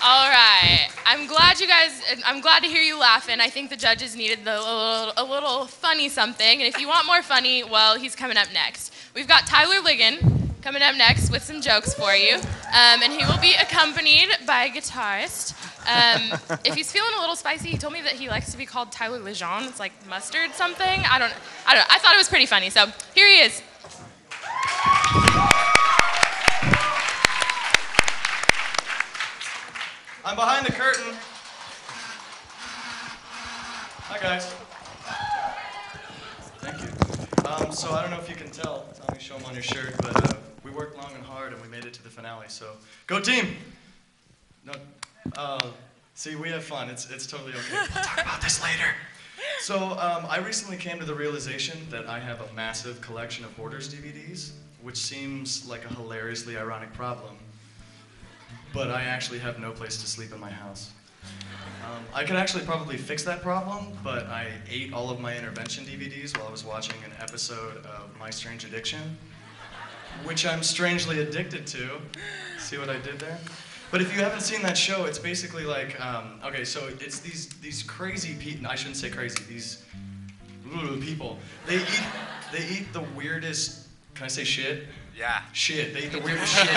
All right. I'm glad to hear you laughing. I think the judges needed a little funny something. And if you want more funny, well, he's coming up next. We've got Tyler Ligon coming up next with some jokes for you. And he will be accompanied by a guitarist. If he's feeling a little spicy, he told me that he likes to be called Tyler Ligon. It's like mustard something. I don't know. I thought it was pretty funny. So here he is. I'm behind the curtain. Hi, guys. Thank you. So I don't know if you can tell. Let me show them on your shirt, but we worked long and hard, and we made it to the finale. So go team! No, see, we have fun. It's totally okay. We'll talk about this later. So I recently came to the realization that I have a massive collection of hoarders DVDs, which seems like a hilariously ironic problem. But I actually have no place to sleep in my house. I could actually probably fix that problem, but I ate all of my intervention DVDs while I was watching an episode of My Strange Addiction, which I'm strangely addicted to. See what I did there? But if you haven't seen that show, it's basically like, okay, so it's these crazy people, I shouldn't say crazy, these people. They eat the weirdest, can I say shit? Yeah. Shit, they eat the weirdest shit.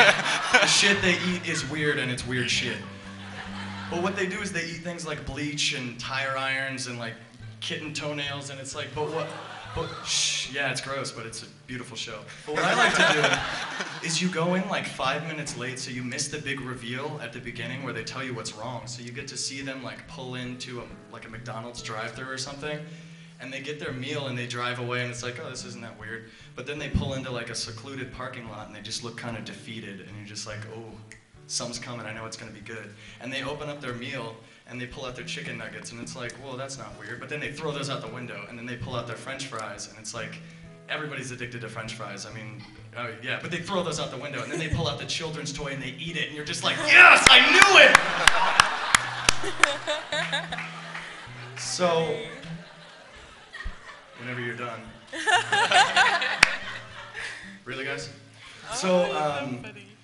The shit they eat is weird, and it's weird shit. But what they do is they eat things like bleach and tire irons and like kitten toenails, and it's like, yeah, it's gross, but it's a beautiful show. But what I like to do is you go in like 5 minutes late, so you miss the big reveal at the beginning where they tell you what's wrong. So you get to see them like pull into like a McDonald's drive-thru or something, and they get their meal and they drive away, and it's like, oh, this isn't that weird. But then they pull into like a secluded parking lot and they just look kind of defeated, and you're just like, oh, something's coming, I know it's gonna be good. And they open up their meal and they pull out their chicken nuggets, and it's like, well, that's not weird. But then they throw those out the window, and then they pull out their French fries, and it's like, everybody's addicted to French fries. I mean, oh yeah, but they throw those out the window, and then they pull out the children's toy and they eat it, and you're just like, yes, I knew it! So, whenever you're done. Really, guys? So,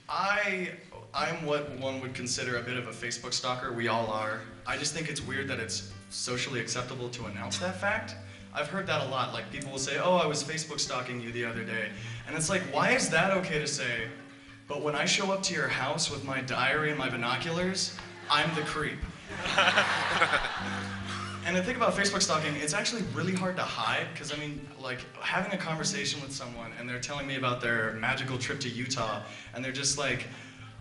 I'm what one would consider a bit of a Facebook stalker. We all are. I just think it's weird that it's socially acceptable to announce that fact. I've heard that a lot. Like, people will say, oh, I was Facebook stalking you the other day. And it's like, why is that okay to say? But when I show up to your house with my diary and my binoculars, I'm the creep. And the thing about Facebook stalking, it's actually really hard to hide, because I mean, like, having a conversation with someone and they're telling me about their magical trip to Utah, and they're just like,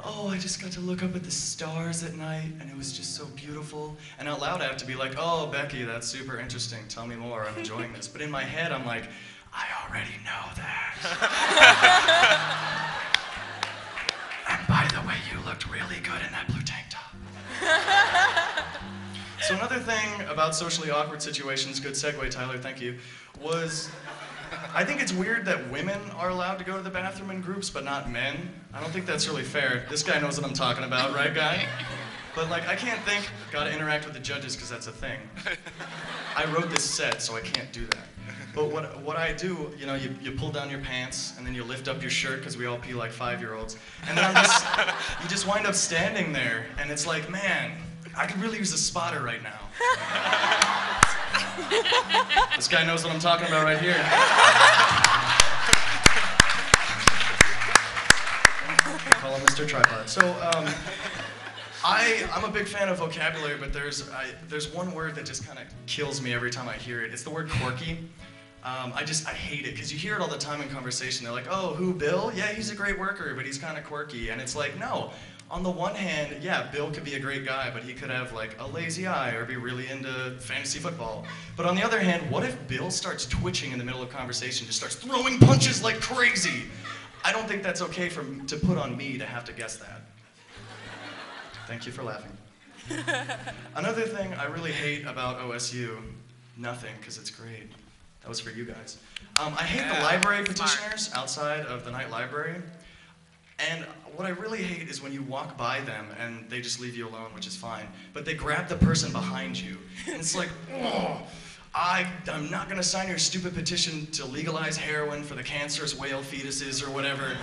oh, I just got to look up at the stars at night, and it was just so beautiful. And out loud I have to be like, oh, Becky, that's super interesting, tell me more, I'm enjoying this. But in my head I'm like, I already know that. And by the way, you looked really good in that blue tank top. So another thing about socially awkward situations, good segue, Tyler, thank you, was I think it's weird that women are allowed to go to the bathroom in groups, but not men. I don't think that's really fair. This guy knows what I'm talking about, right, guy? But like, I can't think, gotta interact with the judges because that's a thing. I wrote this set, so I can't do that. But what I do, you know, you pull down your pants, and then you lift up your shirt, because we all pee like 5-year-olds. And then you just wind up standing there, and it's like, man, I could really use a spotter right now. This guy knows what I'm talking about right here. I call him Mr. Tripod. So, I'm a big fan of vocabulary, but there's one word that just kind of kills me every time I hear it. It's the word quirky. I hate it, because you hear it all the time in conversation. They're like, oh, who, Bill? Yeah, he's a great worker, but he's kind of quirky. And it's like, no. On the one hand, yeah, Bill could be a great guy, but he could have like a lazy eye or be really into fantasy football. But on the other hand, what if Bill starts twitching in the middle of conversation, just starts throwing punches like crazy? I don't think that's okay to put on me to have to guess that. Thank you for laughing. Another thing I really hate about OSU, nothing, because it's great. That was for you guys. I hate the library petitioners outside of the night library. And what I really hate is when you walk by them and they just leave you alone, which is fine, but they grab the person behind you. And it's like, oh, I'm not gonna sign your stupid petition to legalize heroin for the cancerous whale fetuses or whatever.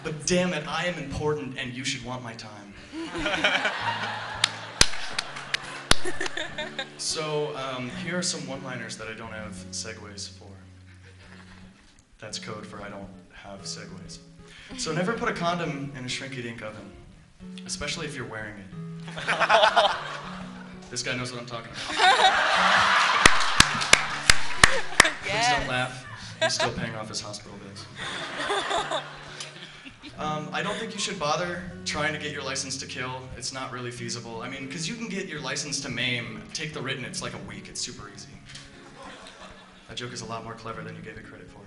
But damn it, I am important and you should want my time. So here are some one-liners that I don't have segues for. That's code for I don't have segues. So never put a condom in a shrink-eating oven, especially if you're wearing it. This guy knows what I'm talking about. Please don't laugh. He's still paying off his hospital bills. I don't think you should bother trying to get your license to kill. It's not really feasible. I mean, because you can get your license to maim, take the written, it's like a week. It's super easy. That joke is a lot more clever than you gave it credit for.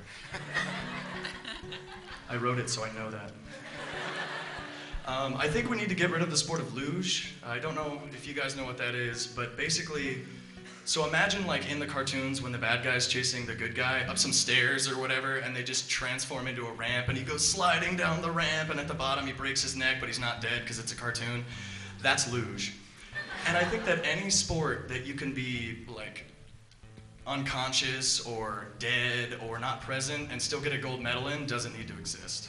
I wrote it, so I know that. I think we need to get rid of the sport of luge. I don't know if you guys know what that is, but basically, so imagine like in the cartoons when the bad guy's chasing the good guy up some stairs or whatever, and they just transform into a ramp, and he goes sliding down the ramp, and at the bottom he breaks his neck, but he's not dead because it's a cartoon. That's luge. And I think that any sport that you can be like unconscious or dead or not present and still get a gold medal in doesn't need to exist.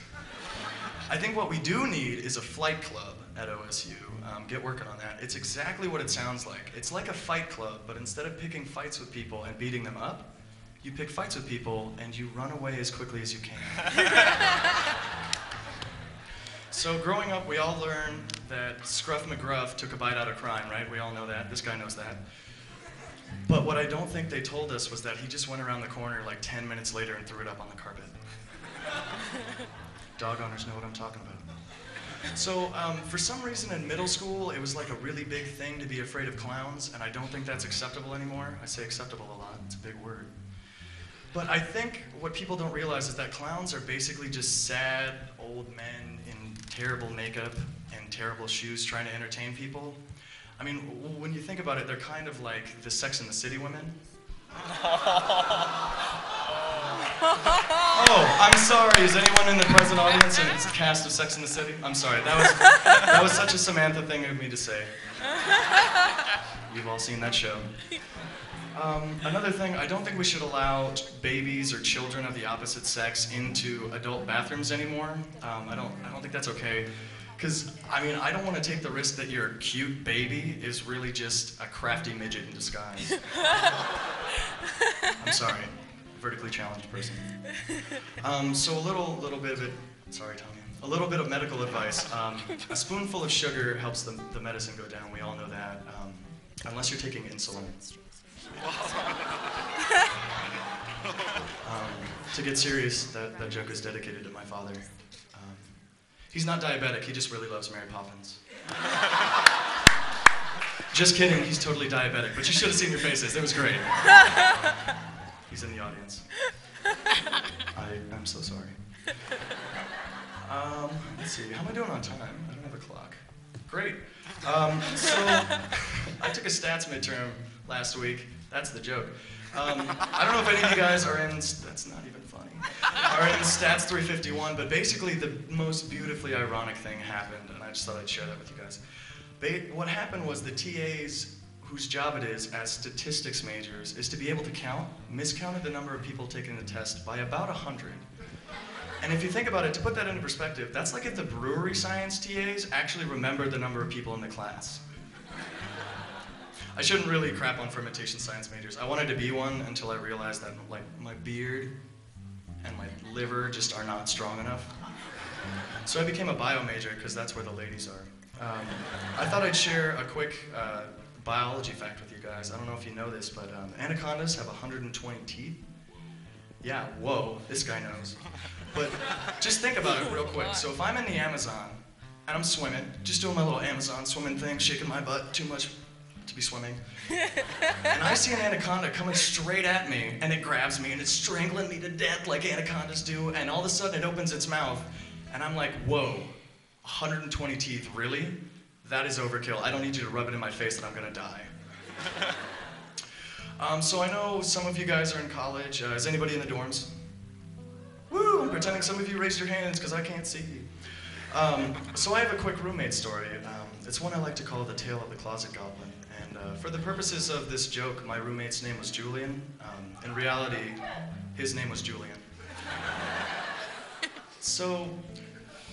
I think what we do need is a flight club at OSU. Get working on that. It's exactly what it sounds like. It's like a fight club, but instead of picking fights with people and beating them up, you pick fights with people and you run away as quickly as you can. So growing up, we all learned that Scruff McGruff took a bite out of crime, right? We all know that. This guy knows that. But what I don't think they told us was that he just went around the corner like 10 minutes later and threw it up on the carpet. Dog owners know what I'm talking about. So for some reason in middle school, it was like a really big thing to be afraid of clowns, and I don't think that's acceptable anymore. I say acceptable a lot, it's a big word. But I think what people don't realize is that clowns are basically just sad old men in terrible makeup and terrible shoes trying to entertain people. I mean, when you think about it, they're kind of like the Sex and the City women. Oh, I'm sorry. Is anyone in the present audience in its cast of Sex and the City? I'm sorry. That was such a Samantha thing of me to say. You've all seen that show. Another thing, I don't think we should allow babies or children of the opposite sex into adult bathrooms anymore. I don't think that's okay. Because, I mean, I don't want to take the risk that your cute baby is really just a crafty midget in disguise. I'm sorry. Vertically challenged person. So a little bit of it, sorry Tommy, a little bit of medical advice. A spoonful of sugar helps the medicine go down, we all know that, unless you're taking insulin. To get serious, that joke is dedicated to my father. He's not diabetic, he just really loves Mary Poppins. Just kidding, he's totally diabetic, but you should have seen your faces, it was great. He's in the audience. I'm so sorry. Let's see, how am I doing on time? I don't have a clock. Great. So, I took a stats midterm last week. That's the joke. I don't know if any of you guys are in, that's not even funny, are in Stats 351, but basically the most beautifully ironic thing happened, and I just thought I'd share that with you guys. What happened was the TAs whose job it is as statistics majors is to be able to miscounted the number of people taking the test by about 100. And if you think about it, to put that into perspective, that's like if the brewery science TAs actually remembered the number of people in the class. I shouldn't really crap on fermentation science majors. I wanted to be one until I realized that like my beard and my liver just are not strong enough. So I became a bio major because that's where the ladies are. I thought I'd share a quick biology fact with you guys. I don't know if you know this, but anacondas have 120 teeth. Yeah, whoa, this guy knows. But just think about it real quick. So if I'm in the Amazon and I'm swimming, just doing my little Amazon swimming thing, shaking my butt too much to be swimming, and I see an anaconda coming straight at me, and it grabs me, and it's strangling me to death like anacondas do, and all of a sudden it opens its mouth, and I'm like, whoa, 120 teeth, really? That is overkill. I don't need you to rub it in my face that I'm gonna die. So I know some of you guys are in college. Is anybody in the dorms? Woo, I'm pretending some of you raised your hands because I can't see you. So I have a quick roommate story. It's one I like to call the tale of the closet goblin. And for the purposes of this joke, my roommate's name was Julian. In reality, his name was Julian. So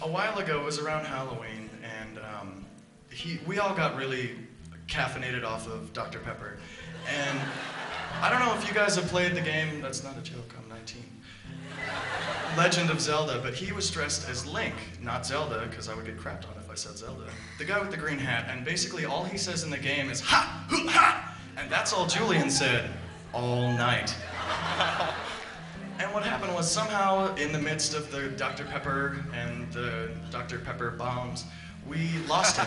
a while ago, it was around Halloween, and we all got really caffeinated off of Dr. Pepper. And I don't know if you guys have played the game, that's not a joke, I'm 19. Legend of Zelda, but he was dressed as Link, not Zelda, because I would get crapped on if I said Zelda. The guy with the green hat, and basically all he says in the game is ha, hoo, ha, and that's all Julian said all night. And what happened was somehow in the midst of the Dr. Pepper and the Dr. Pepper bombs, we lost him.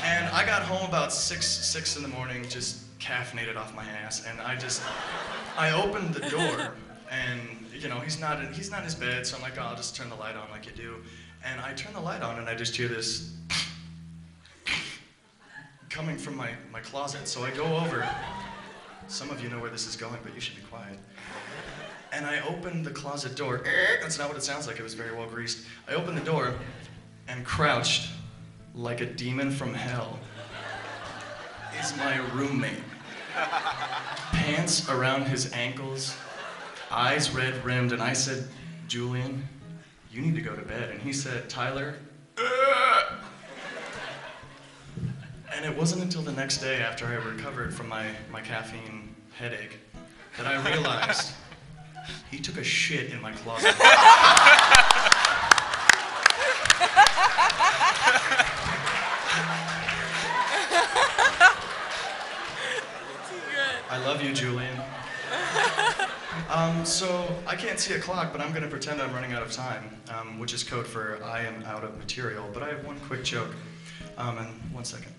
And I got home about 6 in the morning, just caffeinated off my ass, and I opened the door, and you know, he's not in his bed, so I'm like, oh, I'll just turn the light on like you do. And I turn the light on, and I just hear this coming from my closet. So I go over. Some of you know where this is going, but you should be quiet. And I open the closet door. That's not what it sounds like. It was very well greased. I opened the door, and crouched like a demon from hell is my roommate. Pants around his ankles, eyes red rimmed, and I said, Julian, you need to go to bed. And he said, Tyler, and it wasn't until the next day after I recovered from my caffeine headache that I realized he took a shit in my closet. I love you, Julian. So I can't see a clock, but I'm going to pretend I'm running out of time, which is code for I am out of material. But I have one quick joke. And 1 second.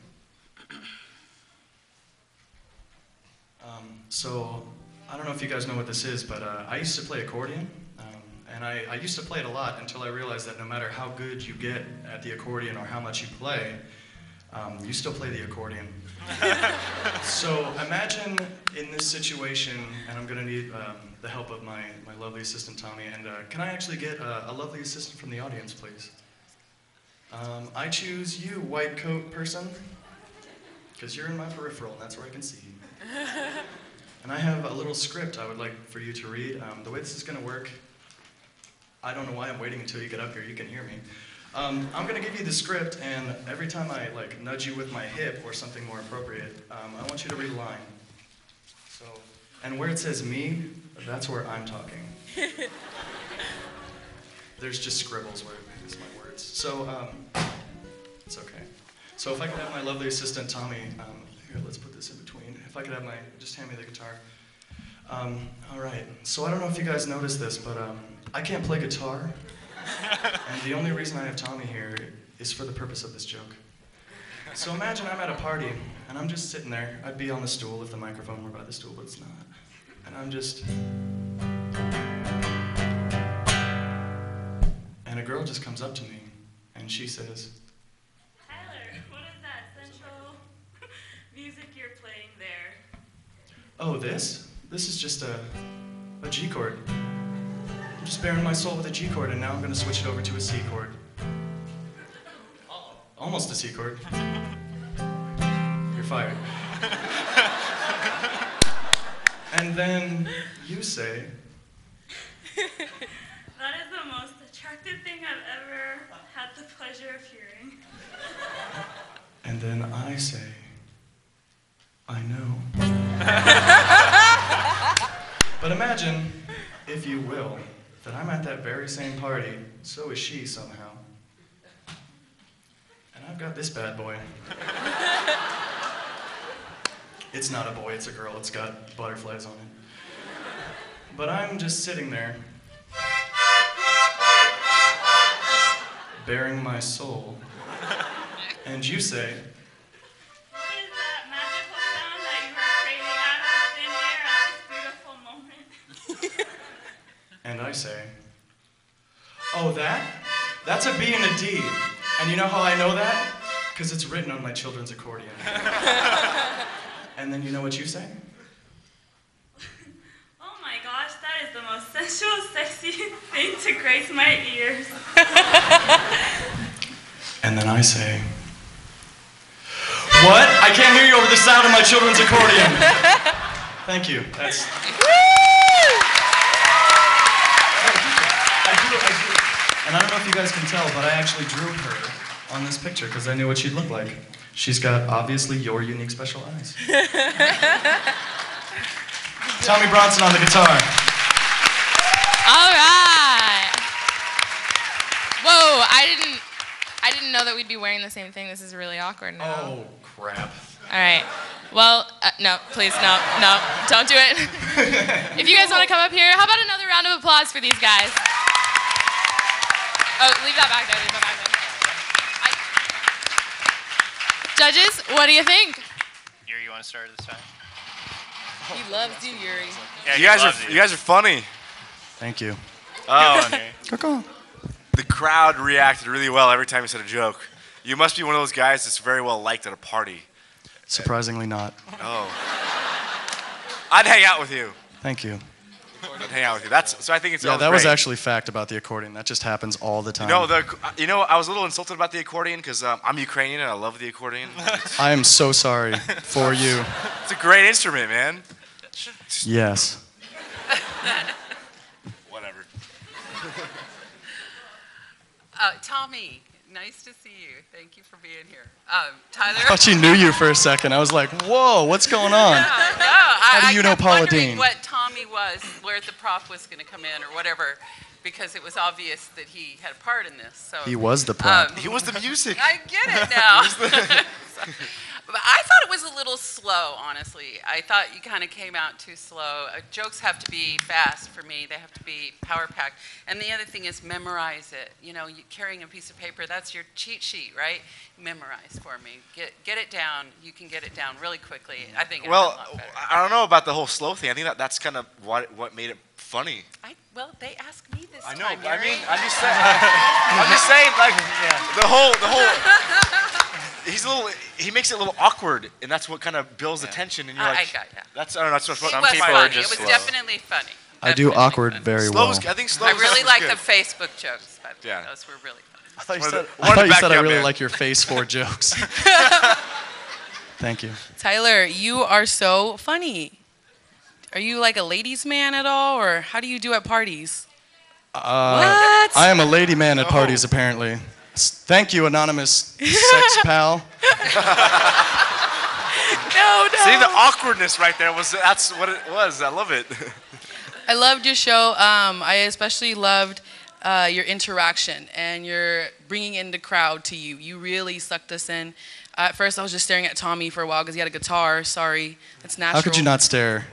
So I don't know if you guys know what this is, but I used to play accordion. And I used to play it a lot until I realized that no matter how good you get at the accordion or how much you play, you still play the accordion. So imagine in this situation, and I'm going to need the help of my lovely assistant, Tommy, and can I actually get a lovely assistant from the audience, please? I choose you, white coat person, because you're in my peripheral, and that's where I can see you. And I have a little script I would like for you to read. The way this is going to work, I don't know why I'm waiting until you get up here, you can hear me. I'm going to give you the script, and every time I nudge you with my hip or something more appropriate, I want you to read a line. So, and where it says me, that's where I'm talking. There's just scribbles where it's my words. So, it's okay. So if I could have my lovely assistant, Tommy, here, let's put this in between. If I could have just hand me the guitar. All right, so I don't know if you guys noticed this, but I can't play guitar. And the only reason I have Tommy here is for the purpose of this joke. So imagine I'm at a party, and I'm just sitting there. I'd be on the stool if the microphone were by the stool, but it's not. And I'm just... And a girl just comes up to me, and she says, Tyler, what is that sensual music you're playing there? oh, this? This is just a G chord. I'm just bearing my soul with a G chord, and now I'm going to switch it over to a C chord. Almost a C chord. You're fired. And then you say... That is the most attractive thing I've ever had the pleasure of hearing. And then I say, I know. But imagine, if you will, that I'm at that very same party, so is she somehow. And I've got this bad boy. It's not a boy, it's a girl, it's got butterflies on it. But I'm just sitting there, bearing my soul, and you say, What is that magical sound that you were creating out of thin air at this beautiful moment? and I say, oh, that's a B and a D. And you know how I know that? Because it's written on my children's accordion. And then you know what you say? Oh my gosh, that is the most sensual, sexy thing to grace my ears. And then I say, what? I can't hear you over the sound of my children's accordion. Thank you. That's... I do. And I don't know if you guys can tell, but I actually drew her on this picture because I knew what she'd look like. She's got obviously your unique special eyes. Tommy Bronson on the guitar. All right. Whoa, I didn't know that we'd be wearing the same thing. This is really awkward now. Oh, crap. All right. Well, no, please, no, don't do it. If you guys want to come up here, how about another round of applause for these guys? Oh, leave that back there, leave that back there. Judges, what do you think? Yuri, you want to start this time? He loves you, Yuri. Yeah, You guys are funny. Thank you. Oh, Coco. the crowd reacted really well every time you said a joke. You must be one of those guys that's very well liked at a party. Surprisingly not. Oh. I'd hang out with you. Thank you. I'd hang out with you. So I think it's Yeah, that was great. actually fact about the accordion. That just happens all the time. I was a little insulted about the accordion because I'm Ukrainian and I love the accordion. I am so sorry for you. It's a great instrument, man. Yes. Whatever. Tommy, nice to see you. Thank you for being here. Tyler. I thought she knew you for a second. I was like, whoa, what's going on? How do you know Paula Dean? What Tommy was, where the prop was going to come in or whatever, because it was obvious that he had a part in this. So He was the prop. He was the music. I get it now. But I thought it was a little slow, honestly. I thought you kind of came out too slow. Jokes have to be fast for me. They have to be power-packed. And the other thing is memorize it. You know, carrying a piece of paper, that's your cheat sheet, right? Memorize for me. Get it down. You can get it down really quickly. I think it's a lot better. I don't know about the whole slow thing. I think that's kind of what made it funny. Well, they asked me this I know. time. I mean, I'm just saying, like, the whole. He makes it a little awkward, and that's what kind of builds the tension. And you're like, I got ya. That's I don't know. That's what It some was people funny. are just It was slow. definitely funny. I do Definitely awkward funny. very Slow well. is- I think slow. I really is like good. the Facebook jokes, by the way. Yeah. Those were really funny. I thought you One said, of the- one of the I backyard really man. like your face for jokes. Thank you. Tyler, you are so funny. Are you like a ladies' man at all, or how do you do at parties? What? I am a lady man at parties, apparently. Thank you, anonymous sex pal. No. See the awkwardness right there that's what it was. I love it. I loved your show. I especially loved your interaction and your bringing in the crowd to you. You really sucked us in. At first, I was just staring at Tommy for a while because he had a guitar. Sorry, that's natural. How could you not stare?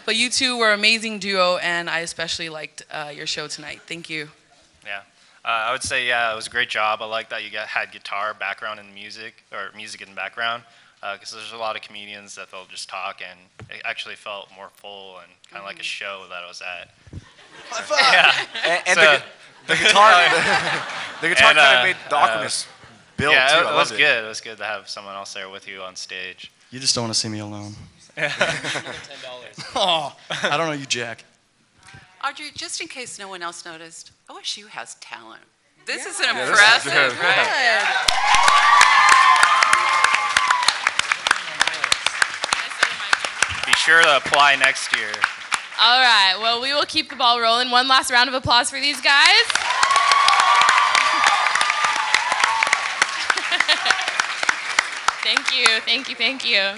But you two were an amazing duo, and I especially liked your show tonight. Thank you. Yeah. I would say, yeah, it was a great job. I like that you had guitar background in the music, or music in the background, because there's a lot of comedians that they'll just talk, and it actually felt more full and kind of like a show that I was at. Yeah. And So- the guitar, the guitar And, kind of made the awkwardness build Yeah, too. it I was loved good. It was good to have someone else there with you on stage. You just don't want to see me alone. Oh, I don't know you, Jack. Audrey, just in case no one else noticed, OSU has talent. This is an this is impressive, good. right? Be sure to apply next year. All right, well, we will keep the ball rolling. One last round of applause for these guys. Thank you, thank you, thank you.